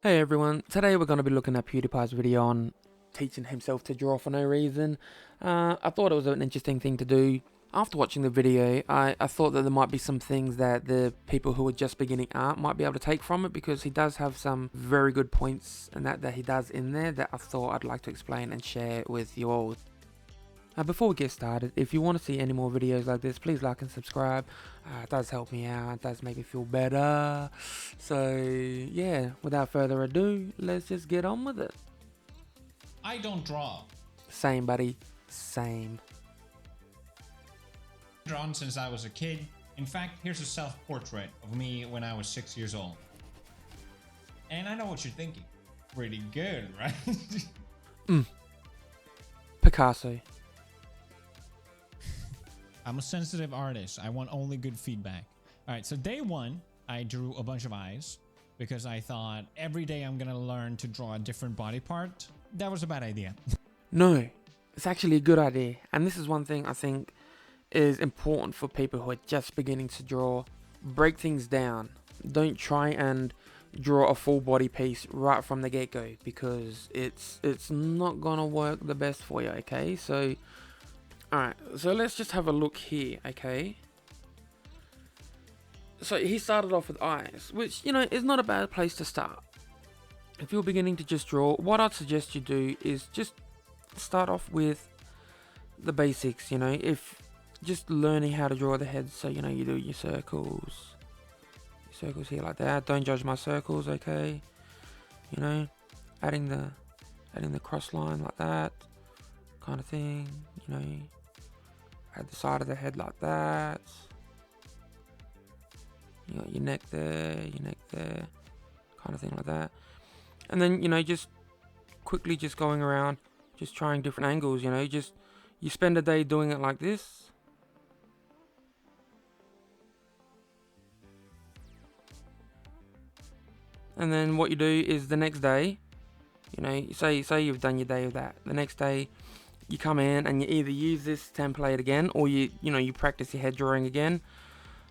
Hey everyone, today we're going to be looking at PewDiePie's video on teaching himself to draw for no reason. I thought it was an interesting thing to do. After watching the video, I thought that there might be some things that the people who are just beginning art might be able to take from it, because he does have some very good points and that he does in there that I thought I'd like to explain and share with you all. Before we get started, if you want to see any more videos like this, please like and subscribe. It does help me out, it does make me feel better. So yeah, without further ado, let's just get on with it. I don't draw. Same buddy, same. I've drawn since I was a kid. In fact, here's a self-portrait of me when I was 6 years old. And I know what you're thinking. Pretty good, right? Picasso. I'm a sensitive artist. I want only good feedback. All right, so day one, I drew a bunch of eyes because I thought every day I'm gonna learn to draw a different body part. That was a bad idea. No, it's actually a good idea. And this is one thing I think is important for people who are just beginning to draw. Break things down. Don't try and draw a full body piece right from the get-go, because it's not gonna work the best for you, okay? So alright, so let's just have a look here, okay? So he started off with eyes, which, you know, is not a bad place to start. If you're beginning to just draw, what I'd suggest you do is just start off with the basics, you know, if just learning how to draw the head. So, you know, you do your circles here like that. Don't judge my circles, okay? You know, adding the cross line like that kind of thing, you know. Add the side of the head like that. You got your neck there, kind of thing like that. And then, you know, just quickly just going around, just trying different angles, you know. You spend a day doing it like this. And then what you do is the next day, you know, say you've done your day of that. The next day, you come in and you either use this template again, or you practice your head drawing again.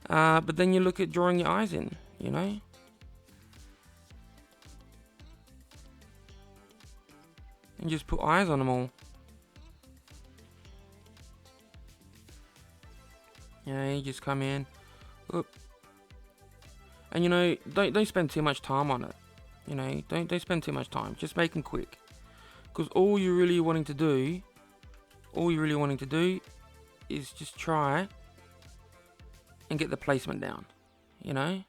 But then you look at drawing your eyes in, you know. And just put eyes on them all. You know, you just come in, whoop. And you know, don't spend too much time on it. You know, don't spend too much time. Just make them quick, because all you're really wanting to do is just try and get the placement down, you know.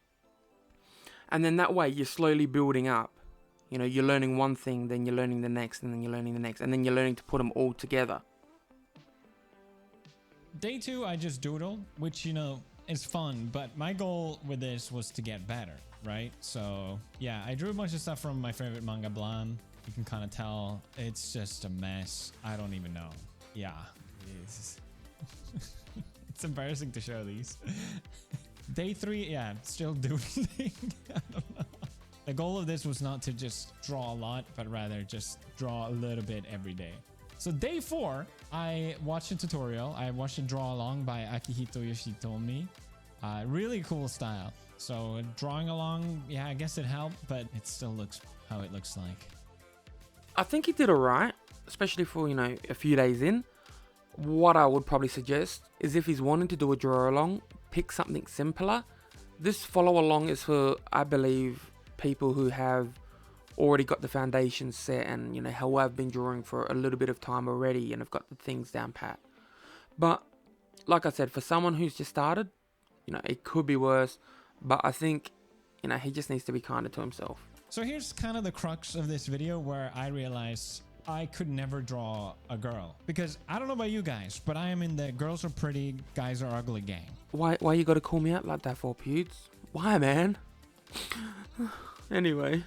And then that way you're slowly building up. You know, you're learning one thing, then you're learning the next, and then you're learning the next, and then you're learning to put them all together. Day two, I just doodled, which, you know, is fun, but my goal with this was to get better, right? So yeah, I drew a bunch of stuff from my favorite manga, Blam. You can kind of tell it's just a mess. I don't even know. Yeah, it's embarrassing to show these. Day three, yeah, still doodling. I don't know. The goal of this was not to just draw a lot, but rather just draw a little bit every day. So day four, I watched a tutorial. I watched a draw along by Akihito Yoshitomi. Really cool style. So drawing along, yeah, I guess it helped, but it still looks how it looks like. I think he did alright, especially for, you know, a few days in. What I would probably suggest is, if he's wanting to do a draw along, pick something simpler. This follow along is for, I believe, people who have already got the foundation set and, you know, who have been drawing for a little bit of time already and have got the things down pat. But like I said, for someone who's just started, you know, it could be worse. But I think, you know, he just needs to be kinder to himself. So here's kind of the crux of this video, where I realized I could never draw a girl, because I don't know about you guys, but I am in the girls are pretty, guys are ugly gang. Why you gotta call me out like that for, Pewds? Why, man? Anyway.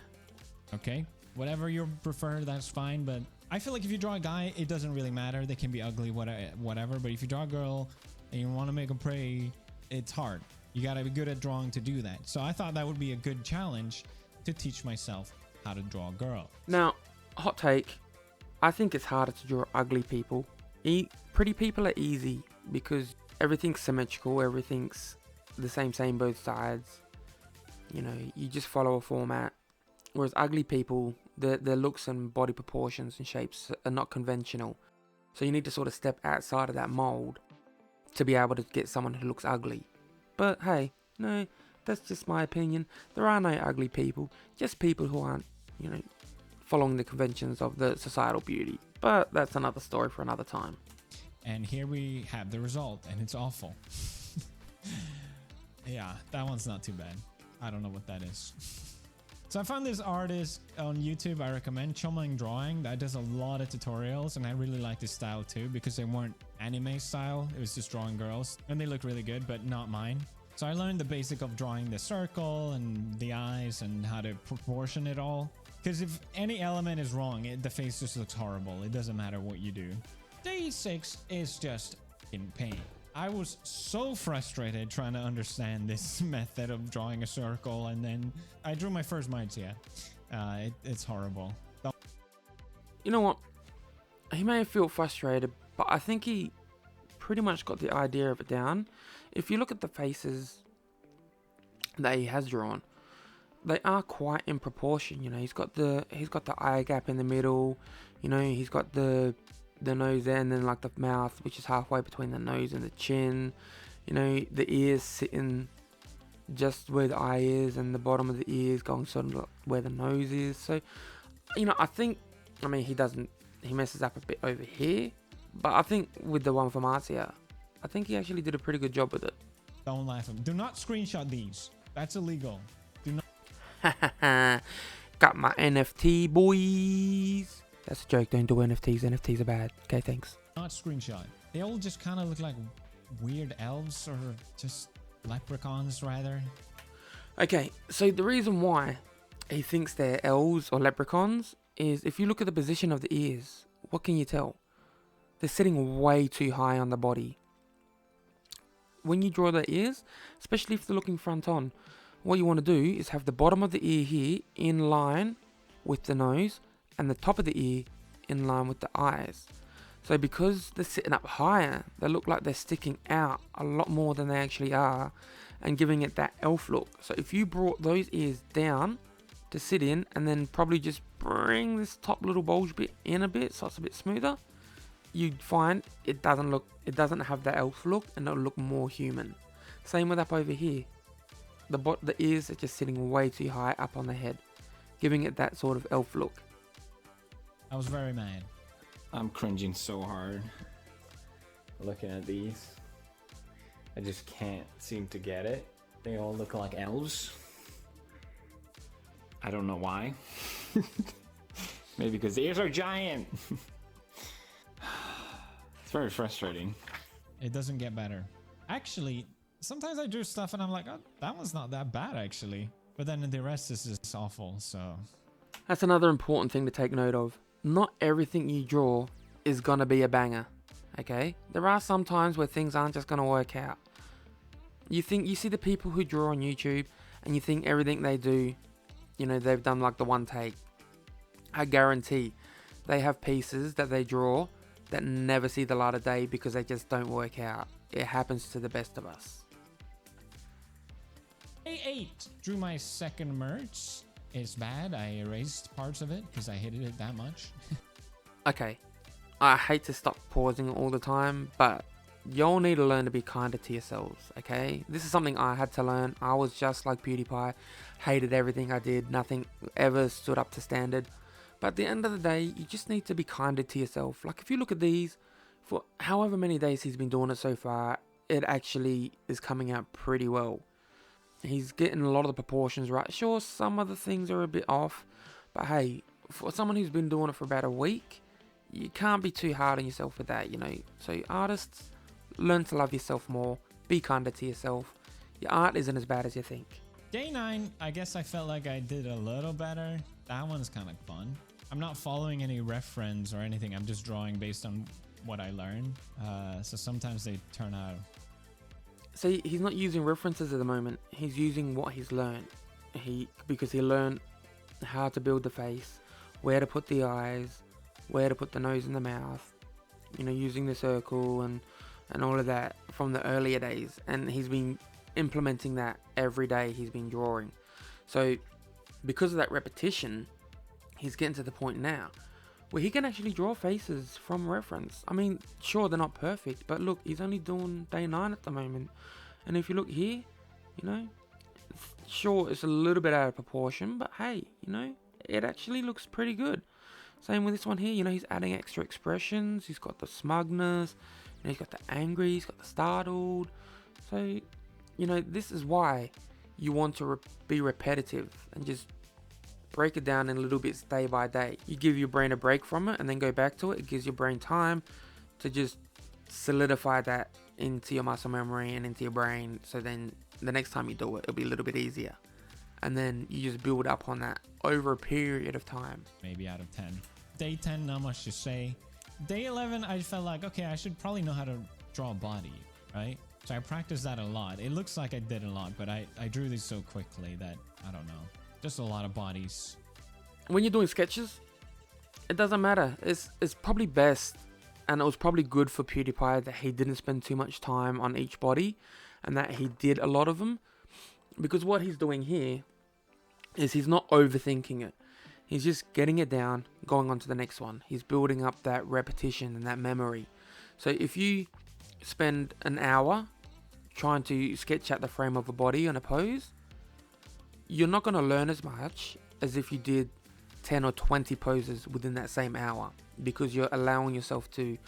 Okay, whatever you prefer, that's fine. But I feel like if you draw a guy, it doesn't really matter. They can be ugly, whatever. But if you draw a girl and you want to make them pretty, it's hard. You gotta be good at drawing to do that. So I thought that would be a good challenge to teach myself how to draw a girl. Now, hot take. I think it's harder to draw ugly people. Pretty people are easy because everything's symmetrical. Everything's the same both sides. You know, you just follow a format. Whereas ugly people, their looks and body proportions and shapes are not conventional. So you need to sort of step outside of that mold to be able to get someone who looks ugly. But hey, no, that's just my opinion. There are no ugly people, just people who aren't, following the conventions of the societal beauty. But that's another story for another time. And here we have the result, and it's awful. Yeah, that one's not too bad. I don't know what that is. So I found this artist on YouTube I recommend, Chomeng Drawing, that does a lot of tutorials, and I really like this style too because they weren't anime style, it was just drawing girls, and they look really good, but not mine. So I learned the basic of drawing the circle and the eyes and how to proportion it all. Because if any element is wrong, the face just looks horrible. It doesn't matter what you do. Day 6 is just in pain. I was so frustrated trying to understand this method of drawing a circle, and then I drew my first mites. It's horrible. You know what? He may have felt frustrated, but I think he pretty much got the idea of it down. If you look at the faces that he has drawn, they are quite in proportion. He's got the eye gap in the middle. He's got the nose there, and then like the mouth, which is halfway between the nose and the chin. The ears sitting just where the eye is, and the bottom of the ears going sort of where the nose is. So, I think, he messes up a bit over here, but I think with the one from Arcia, I think he actually did a pretty good job with it. Don't laugh at me. Do not screenshot these. That's illegal. Do not. Got my NFT, boys. That's a joke. Don't do NFTs. NFTs are bad. Okay, thanks. Not screenshot. They all just kind of look like weird elves or just leprechauns, rather. Okay, so the reason why he thinks they're elves or leprechauns is if you look at the position of the ears, what can you tell? They're sitting way too high on the body. When you draw the ears, especially if they're looking front on, what you want to do is have the bottom of the ear here in line with the nose, and the top of the ear in line with the eyes. So because they're sitting up higher, they look like they're sticking out a lot more than they actually are, and giving it that elf look. So if you brought those ears down to sit in, and then probably just bring this top little bulge bit in a bit so it's a bit smoother, you'd find it doesn't have that elf look, and it'll look more human. Same with up over here. The ears are just sitting way too high up on the head, giving it that sort of elf look. I was very mad. I'm cringing so hard looking at these. I just can't seem to get it. They all look like elves. I don't know why. Maybe because the ears are giant. It's very frustrating. It doesn't get better. Actually, sometimes I do stuff and I'm like, oh, that one's not that bad actually. But then the rest is just awful, so. That's another important thing to take note of. Not everything you draw is gonna be a banger, okay? There are some times where things aren't just gonna work out. You see the people who draw on YouTube, and you think everything they do, they've done like the one take. I guarantee they have pieces that they draw that never see the light of day because they just don't work out. It happens to the best of us. A8 drew my second merge. It's bad. I erased parts of it because I hated it that much. Okay, I hate to stop pausing all the time, but y'all need to learn to be kinder to yourselves, okay? This is something I had to learn. I was just like PewDiePie, hated everything I did, nothing ever stood up to standard. But at the end of the day, you just need to be kinder to yourself. Like if you look at these, for however many days he's been doing it so far, it actually is coming out pretty well. He's getting a lot of the proportions right. Sure, some of the things are a bit off, but hey, for someone who's been doing it for about a week, you can't be too hard on yourself with that, So artists, learn to love yourself more, be kinder to yourself. Your art isn't as bad as you think. Day 9, I guess I felt like I did a little better. That one's kind of fun. I'm not following any reference or anything. I'm just drawing based on what I learned. So sometimes they turn out. See, he's not using references at the moment. He's using what he's learned. Because he learned how to build the face, where to put the eyes, where to put the nose and the mouth, using the circle and all of that from the earlier days. And he's been implementing that every day he's been drawing. So because of that repetition, he's getting to the point now where he can actually draw faces from reference. I mean, sure, they're not perfect, but look, he's only doing day 9 at the moment. And if you look here, you know, sure, it's a little bit out of proportion, but hey, you know, it actually looks pretty good. Same with this one here, you know, he's adding extra expressions. He's got the smugness, you know, he's got the angry, he's got the startled. So, you know, this is why you want to be repetitive and just break it down in little bits day by day. You give your brain a break from it and then go back to it. It gives your brain time to just solidify that into your muscle memory and into your brain. So then the next time you do it, it'll be a little bit easier. And then you just build up on that over a period of time. Maybe out of 10. Day 10, not much to say. Day 11, I felt like, okay, I should probably know how to draw a body, right? So I practiced that a lot. It looks like I did a lot, but I drew these so quickly that, I don't know. Just a lot of bodies. When you're doing sketches, it doesn't matter. It's probably best, and it was probably good for PewDiePie that he didn't spend too much time on each body and that he did a lot of them. Because what he's doing here is he's not overthinking it. He's just getting it down, going on to the next one. He's building up that repetition and that memory. So if you spend an hour trying to sketch out the frame of a body and a pose, you're not going to learn as much as if you did 10 or 20 poses within that same hour, because you're allowing yourself to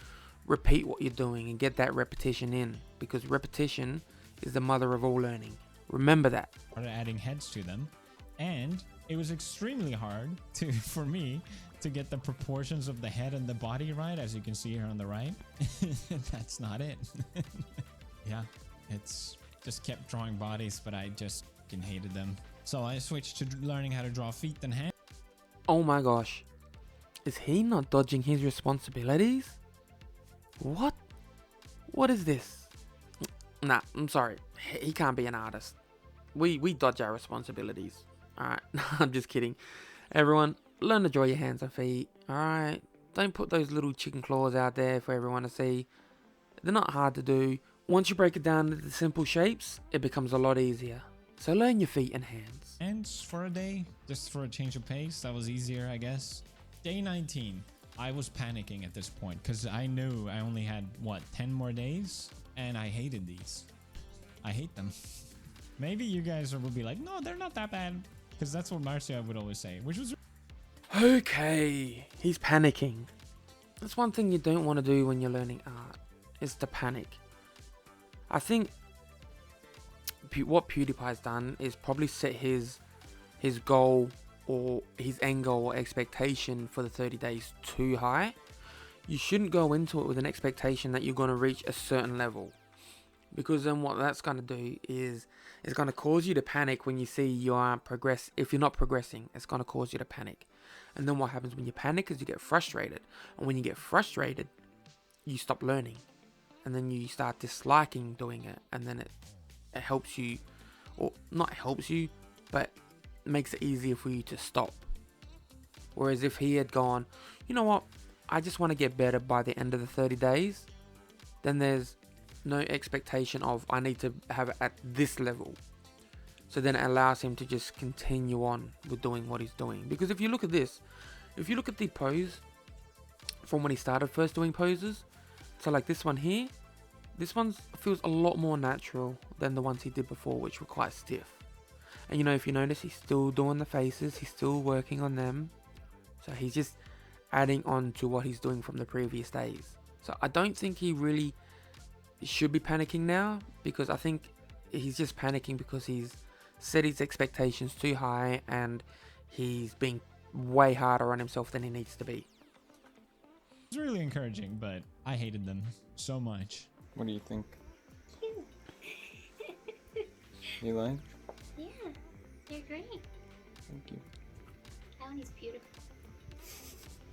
repeat what you're doing and get that repetition in, because repetition is the mother of all learning. Remember that. Started adding heads to them, and it was extremely hard for me to get the proportions of the head and the body right, as you can see here on the right. That's not it. Yeah, it's just kept drawing bodies, but I just hated them. So I switched to learning how to draw feet and hands. Oh my gosh. Is he not dodging his responsibilities? What? What is this? Nah, I'm sorry. He can't be an artist. We dodge our responsibilities. Alright, I'm just kidding. Everyone, learn to draw your hands and feet. Alright? Don't put those little chicken claws out there for everyone to see. They're not hard to do. Once you break it down into simple shapes, it becomes a lot easier. So learn your feet and hands. Hands for a day, just for a change of pace. That was easier, I guess. Day 19. I was panicking at this point because I knew I only had, 10 more days? And I hated these. I hate them. Maybe you guys will be like, no, they're not that bad. Because that's what Marcia would always say, which was... Okay, he's panicking. That's one thing you don't want to do when you're learning art, is to panic. I think what PewDiePie's done is probably set his goal or his end goal or expectation for the 30 days too high. You shouldn't go into it with an expectation that you're going to reach a certain level, because then what that's going to do is it's going to cause you to panic when you see you aren't if you're not progressing. It's going to cause you to panic, and then what happens when you panic is you get frustrated, and when you get frustrated you stop learning, and then you start disliking doing it, and then it helps you, or not helps you, but makes it easier for you to stop. Whereas if he had gone, you know what, I just want to get better by the end of the 30 days, then there's no expectation of I need to have it at this level. So then it allows him to just continue on with doing what he's doing. Because if you look at this, if you look at the pose from when he started first doing poses, so like this one here, this one feels a lot more natural than the ones he did before, which were quite stiff. And you know, if you notice, he's still doing the faces, he's still working on them. So he's just adding on to what he's doing from the previous days. So I don't think he really should be panicking now, because I think he's just panicking because he's set his expectations too high and he's being way harder on himself than he needs to be. It's really encouraging, but I hated them so much. What do you think? You like? Yeah, you're great. Thank you. Ellie's beautiful.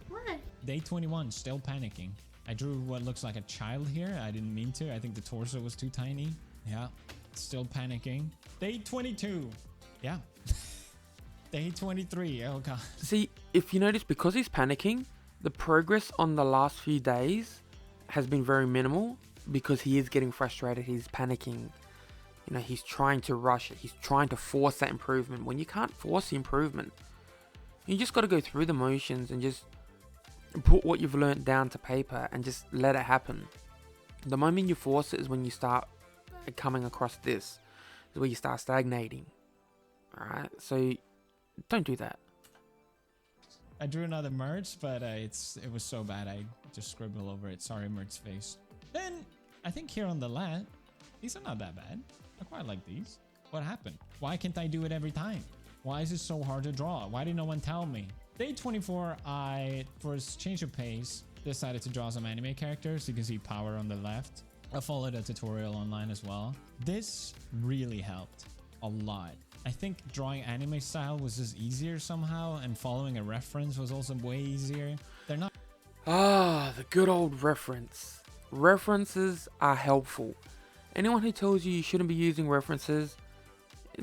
What? Day 21, still panicking. I drew what looks like a child here. I didn't mean to. I think the torso was too tiny. Yeah, still panicking. Day 22. Yeah. Day 23. Oh god. See, if you notice, because he's panicking, the progress on the last few days has been very minimal, because he is getting frustrated, he's panicking. You know, he's trying to rush it. He's trying to force that improvement when you can't force the improvement. You just got to go through the motions and just put what you've learned down to paper and just let it happen. The moment you force it is when you start coming across this. Is where you start stagnating. Alright, so don't do that. I drew another merge, but it was so bad I just scribbled over it. Sorry, merge face. Then I think here on the left, these are not that bad. I quite like these. What happened? Why can't I do it every time? Why is it so hard to draw? Why did no one tell me? Day 24, I, for a change of pace, decided to draw some anime characters. You can see Power on the left. I followed a tutorial online as well. This really helped a lot. I think drawing anime style was just easier somehow, and following a reference was also way easier. They're not... The good old reference. References are helpful. Anyone who tells you shouldn't be using references,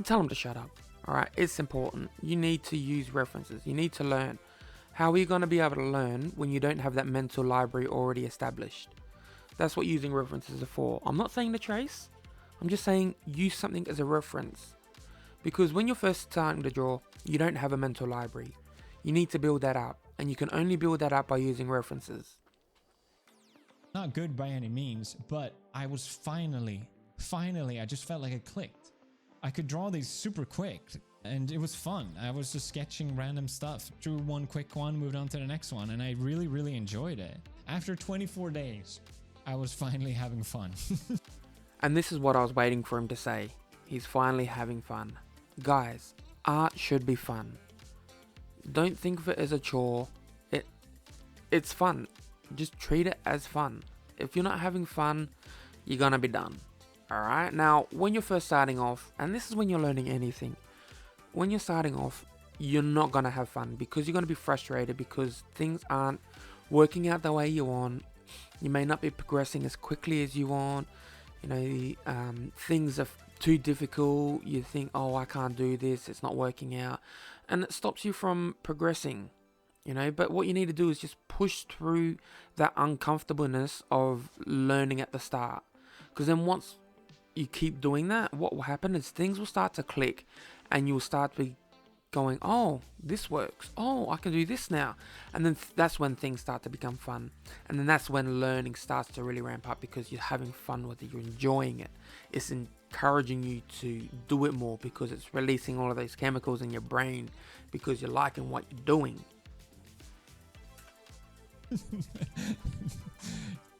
tell them to shut up. Alright, it's important. You need to use references. You need to learn. How are you going to be able to learn when you don't have that mental library already established? That's what using references are for. I'm not saying to trace. I'm just saying use something as a reference. Because when you're first starting to draw, you don't have a mental library. You need to build that up. And you can only build that up by using references. Not good by any means, but I was finally, I just felt like it clicked. I could draw these super quick and it was fun. I was just sketching random stuff, drew one quick one, moved on to the next one, and I really enjoyed it. After 24 days, I was finally having fun. And this is what I was waiting for him to say. He's finally having fun. Guys, art should be fun. Don't think of it as a chore. It's fun. Just treat it as fun. If you're not having fun, you're gonna be done. Alright, now when you're first starting off, and this is when you're learning anything, when you're starting off, you're not gonna have fun because you're gonna be frustrated because things aren't working out the way you want. You may not be progressing as quickly as you want. You know, things are too difficult. You think, oh, I can't do this, it's not working out, and it stops you from progressing. You know, but what you need to do is just push through that uncomfortableness of learning at the start, because then once you keep doing that, what will happen is things will start to click and you'll start to be going, oh, this works, oh, I can do this now. And then that's when things start to become fun, and then that's when learning starts to really ramp up, because you're having fun with it, you're enjoying it. It's encouraging you to do it more because it's releasing all of those chemicals in your brain because you're liking what you're doing.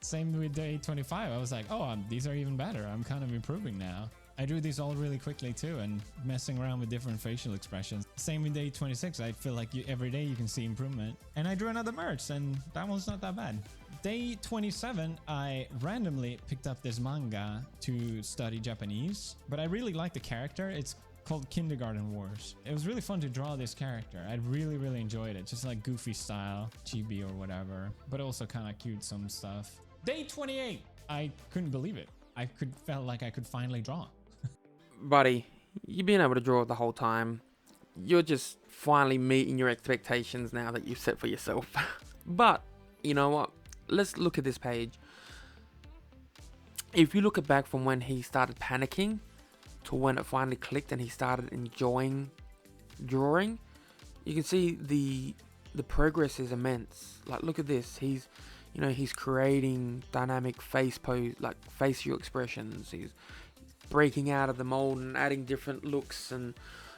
Same with day 25. I was like, oh, these are even better. I'm kind of improving now. I drew these all really quickly too, and messing around with different facial expressions. Same with day 26. I feel like every day you can see improvement. And I drew another merge, and that one's not that bad. Day 27, I randomly picked up this manga to study Japanese, but I really like the character. It's called Kindergarten Wars. It was really fun to draw this character. I really enjoyed it. Just like goofy style, chibi or whatever, but also kind of cute some stuff. Day 28, I couldn't believe it. Felt like I could finally draw. Buddy, you've been able to draw the whole time. You're just finally meeting your expectations now that you've set for yourself. But, you know what? Let's look at this page. If you look back from when he started panicking to when it finally clicked and he started enjoying drawing, you can see the progress is immense. Like, look at this. He's creating dynamic facial expressions. He's breaking out of the mold and adding different looks and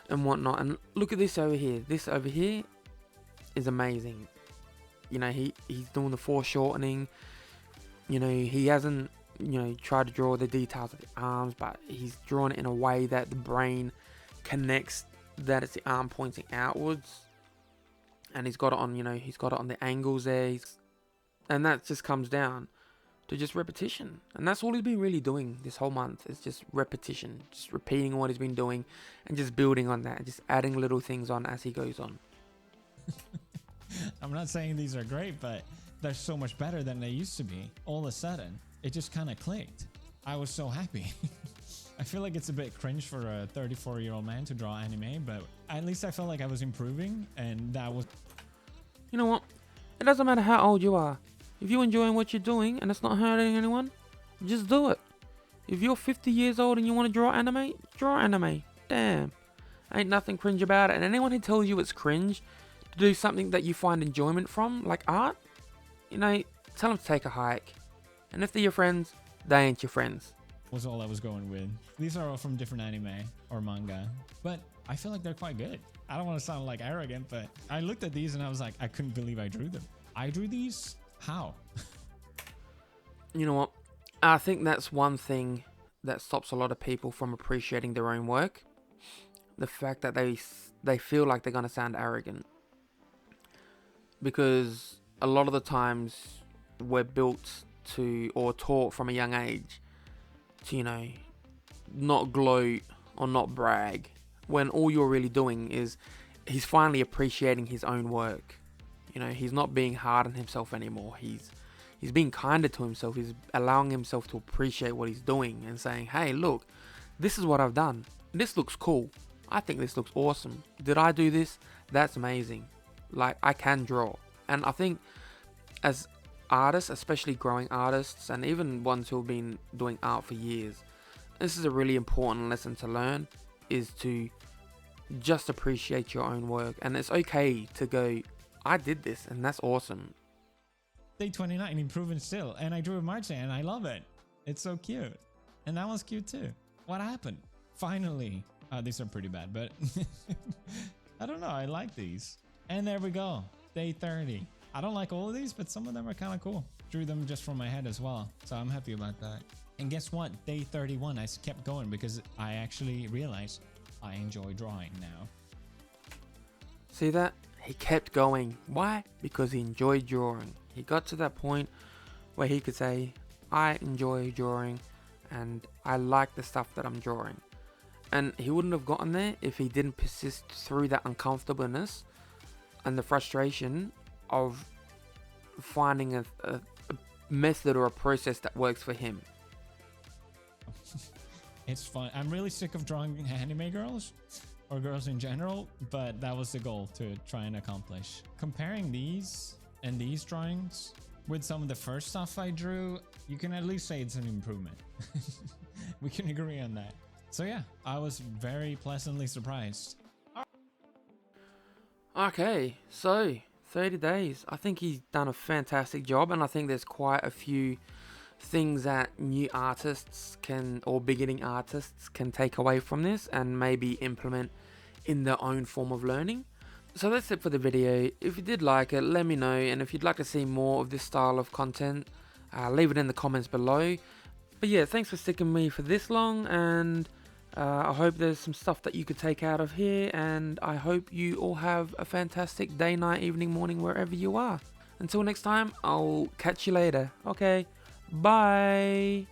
whatnot. And look at this over here. This over here is amazing. You know, he's doing the foreshortening. You know, he hasn't, tried to draw the details of the arms, but he's drawn it in a way that the brain connects that it's the arm pointing outwards. And he's got it on, he's got it on the angles there. And that just comes down to just repetition. And that's all he's been really doing this whole month, is just repetition. Just repeating what he's been doing and just building on that. Just adding little things on as he goes on. I'm not saying these are great, but they're so much better than they used to be. All of a sudden, it just kind of clicked. I was so happy. I feel like it's a bit cringe for a 34-year-old man to draw anime, but at least I felt like I was improving, and that was... You know what? It doesn't matter how old you are. If you're enjoying what you're doing and it's not hurting anyone, just do it. If you're 50 years old and you want to draw anime. Damn. Ain't nothing cringe about it. And anyone who tells you it's cringe to do something that you find enjoyment from, like art, you know, tell them to take a hike. And if they're your friends, they ain't your friends. Was all I was going with. These are all from different anime or manga, but I feel like they're quite good. I don't want to sound like arrogant, but I looked at these and I was like, I couldn't believe I drew them. I drew these? How? You know what? I think that's one thing that stops a lot of people from appreciating their own work. The fact that they feel like they're going to sound arrogant. Because a lot of the times we're built to, or taught from a young age, to, you know, not gloat or not brag, when all you're really doing is he's finally appreciating his own work. You know, he's not being hard on himself anymore. He's being kinder to himself. He's allowing himself to appreciate what he's doing and saying, hey, look, this is what I've done. This looks cool. I think this looks awesome. Did I do this? That's amazing. Like, I can draw. And I think as artists, especially growing artists, and even ones who have been doing art for years, this is a really important lesson to learn, is to just appreciate your own work. And it's okay to go, I did this and that's awesome. Day 29, improving still. And I drew a March and I love it. It's so cute. And that one's cute too. What happened? Finally. These are pretty bad, but I don't know. I like these. And there we go. Day 30. I don't like all of these, but some of them are kind of cool. Drew them just from my head as well. So I'm happy about that. And guess what? Day 31, I kept going because I actually realized I enjoy drawing now. See that? He kept going. Why? Because he enjoyed drawing. He got to that point where he could say, I enjoy drawing and I like the stuff that I'm drawing. And he wouldn't have gotten there if he didn't persist through that uncomfortableness and the frustration of finding a method or a process that works for him. It's fun. I'm really sick of drawing anime girls or girls in general, but that was the goal to try and accomplish. Comparing these and these drawings with some of the first stuff I drew, you can at least say it's an improvement. We can agree on that. So yeah, I was very pleasantly surprised. Okay, so 30 days. I think he's done a fantastic job, and I think there's quite a few things that new artists can, or beginning artists can take away from this and maybe implement in their own form of learning. So that's it for the video. If you did like it, let me know, and if you'd like to see more of this style of content, leave it in the comments below. But yeah, thanks for sticking with me for this long, and I hope there's some stuff that you could take out of here, and I hope you all have a fantastic day, night, evening, morning, wherever you are. Until next time, I'll catch you later. Okay, bye.